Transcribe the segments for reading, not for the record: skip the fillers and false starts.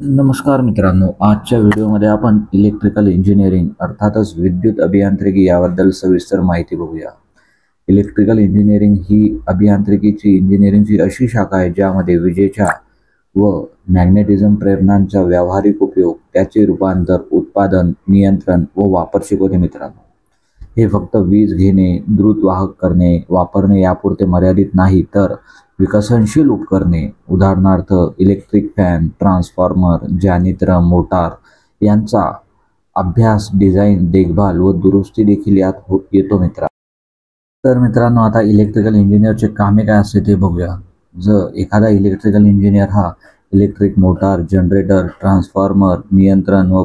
नमस्कार मित्रांनो, आजच्या व्हिडिओमध्ये आपण इलेक्ट्रिकल इंजिनिअरिंग अर्थातच विद्युत अभियांत्रिकी याबद्दल सविस्तर माहिती बघूया। इलेक्ट्रिकल इंजिनिअरिंग ही अभियांत्रिकीची इंजिनिअरिंगची अशी शाखा आहे ज्यामध्ये विजेच्या व मॅग्नेटिझम प्रेरणांचा व्यावहारिक उपयोग, त्याचे रूपांतर, उत्पादन, नियंत्रण व वापर शिकवते मित्रांनो। हे फक्त वीज घेणे, द्रुत वाहक करणे, वापरणे यापुरते मर्यादित नाही, तर विकसनशील उपकरणे उदाहरणार्थ electric fan, transformer, generator, motor यांचा अभ्यास, डिझाईन, देखभाल व दुरुस्ती देखील यात येतो मित्रांनो। तर मित्रांनो, आता इलेक्ट्रिकल इंजिनिअरचे कामे काय असते ते बघूया। जर एखादा इलेक्ट्रिकल इंजिनिअर हा इलेक्ट्रिक मोटार, जनरेटर, ट्रान्सफॉर्मर, नियंत्रण व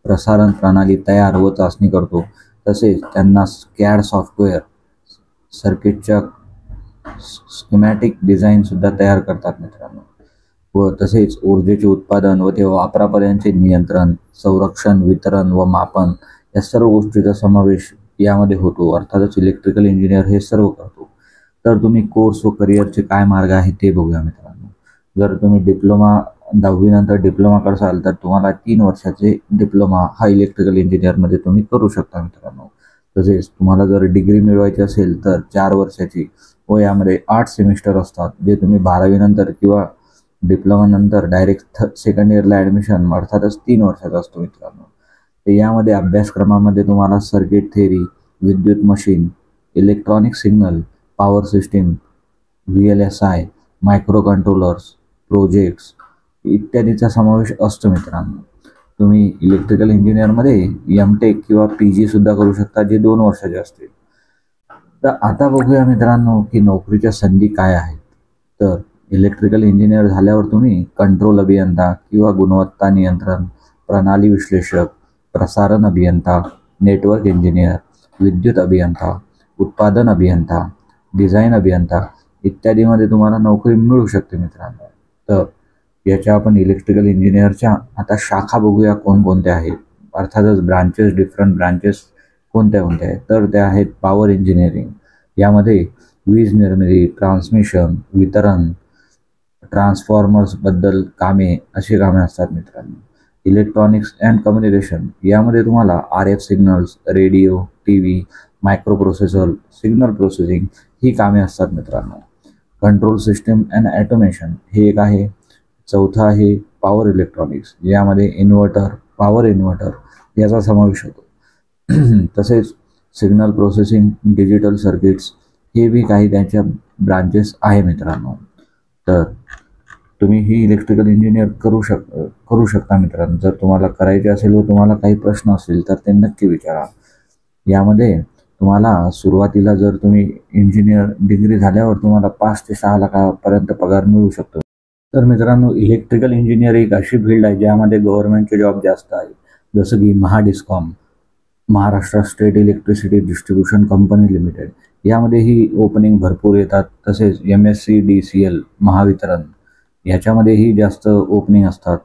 प्रसारण प्रणाली तयार व चाचणी करतो, तसेच त्यांना CAD सॉफ्टवेअर, सर्किटच्या स्कीमॅटिक डिझाईन सुद्धा तयार करतात मित्रांनो। व तसेच ऊर्जेचे उत्पादन व ते वापरापर्यंतचे नियंत्रण, संरक्षण, वितरण व मापन या सर्व गोष्टींचा समावेश यामध्ये होतो। अर्थातच इलेक्ट्रिकल इंजिनिअर हे सर्व करतो। तर तुम्ही कोर्स व करिअरचे काय मार्ग आहेत ते बघूया मित्रांनो। जर तुम्ही डिप्लोमा 10वी नंतर डिप्लोमा करसाल तर तुम्हाला 3 वर्षाचे डिप्लोमा हा इलेक्ट्रिकल इंजिनिअरमध्ये तुम्ही करू शकता मित्रांनो। तसेच तुम्हाला जर डिग्री मिळवायची असेल तर 4 वर्षाची व यामध्ये 8 सेमिस्टर असतात, जे तुम्ही 12वी नंतर किंवा डिप्लोमा नंतर डायरेक्ट सेकंड इयरला ॲडमिशन अर्थातच 3 वर्षाचा असतो मित्रांनो। तर यामध्ये अभ्यासक्रमामध्ये तुम्हाला सर्किट थेअरी, विद्युत machine, electronic signal, power system, VLSI, micro controllers, projects इत्यादीचा समावेश असतो मित्रांनो। तुम्ही इलेक्ट्रिकल इंजिनिअरमध्ये MTech किंवा PG सुद्धा करू शकता, जे 2 वर्षाचे असतील। तर आता बघूया मित्रांनो की नोकरीच्या संधी काय आहेत। तर इलेक्ट्रिकल इंजिनिअर झाल्यावर तुम्ही कंट्रोल अभियंता किंवा गुणवत्ता नियंत्रण, प्रणाली विश्लेषक, प्रसारण अभियंता, नेटवर्क इंजिनियर, विद्युत अभियंता, उत्पादन अभियंता, डिझाईन अभियंता इत्यादीमध्ये तुम्हाला नोकरी मिळू शकते मित्रांनो। तर याच्या आपण इलेक्ट्रिकल इंजिनिअरच्या आता शाखा बघूया कोणकोणत्या आहेत। अर्थातच ब्रांचेस, डिफरंट ब्रांचेस कोणत्या कोणत्या आहेत तर त्या आहेत पॉवर इंजिनिअरिंग, यामध्ये वीज निर्मिती, ट्रान्समिशन, वितरण, ट्रान्सफॉर्मर्सबद्दल कामे अशी कामे असतात मित्रांनो। इलेक्ट्रॉनिक्स अँड कम्युनिकेशन, यामध्ये तुम्हाला RF signals, radio, TV, micro processor, signal processing ही कामे असतात मित्रांनो। कंट्रोल सिस्टीम अँड ऑटोमेशन हे एक आहे। चौथा आहे पॉवर इलेक्ट्रॉनिक्स, यामध्ये इन्व्हर्टर, पॉवर इन्व्हर्टर याचा समावेश होतो। तसेच सिग्नल प्रोसेसिंग, डिजिटल सर्किट्स हे बी काही त्यांच्या ब्रांचेस आहे मित्रांनो। तर तुम्ही ही इलेक्ट्रिकल इंजिनिअर करू शकता मित्रांनो। जर तुम्हाला करायचे असेल व तुम्हाला काही प्रश्न असतील तर ते नक्की विचारा। यामध्ये तुम्हाला सुरुवातीला जर तुम्ही इंजिनिअर डिग्री झाल्यावर तुम्हाला 5 ते 6 लाखापर्यंत पगार मिळू शकतो। तर मित्रांनो, इलेक्ट्रिकल इंजिनिअर एक अशी फील्ड आहे ज्यामध्ये गव्हर्नमेंटचे जॉब जास्त आहे, जसं की Mahadiscom, Maharashtra state electricity distribution company limited, यामध्येही ओपनिंग भरपूर येतात। तसेच MSCDCL महावितरण याच्यामध्येही जास्त ओपनिंग असतात।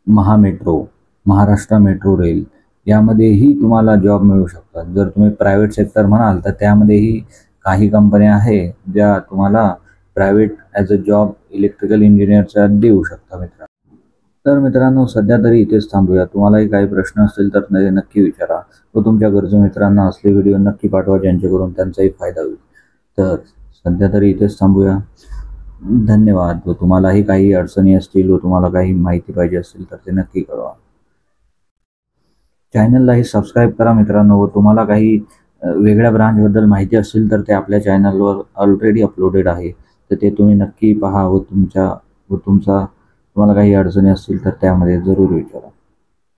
महामेट्रो, महाराष्ट्र मेट्रो रेल यामध्येही तुम्हाला जॉब मिळू शकतात। जर तुम्ही प्रायव्हेट सेक्टर म्हणाल तर त्यामध्येही काही कंपन्या आहे ज्या तुम्हाला private as a job electrical इंजिनिअरचा देऊ शकता मित्रांनो। तर मित्रांनो, सध्या तरी इथेच थांबूया। तुम्हालाही काही प्रश्न असतील तर नक्की विचारा व तुमच्या गरजू मित्रांना असले व्हिडिओ नक्की पाठवा, ज्यांच्याकडून त्यांचाही फायदा होईल। तर सध्या तरी इथेच थांबूया। धन्यवाद। व तुम्हालाही काही अडचणी असतील व तुम्हाला काही माहिती पाहिजे असेल तर ते नक्की कळवा। चॅनललाही सबस्क्राईब करा मित्रांनो। व तुम्हाला काही वेगळ्या ब्रांचबद्दल माहिती असेल तर ते आपल्या चॅनलवर ऑलरेडी अपलोडेड आहे, तर ते तुम्ही नक्की पहा व तुम्हाला काही अडचणी असतील तर त्यामध्ये जरूर विचारा।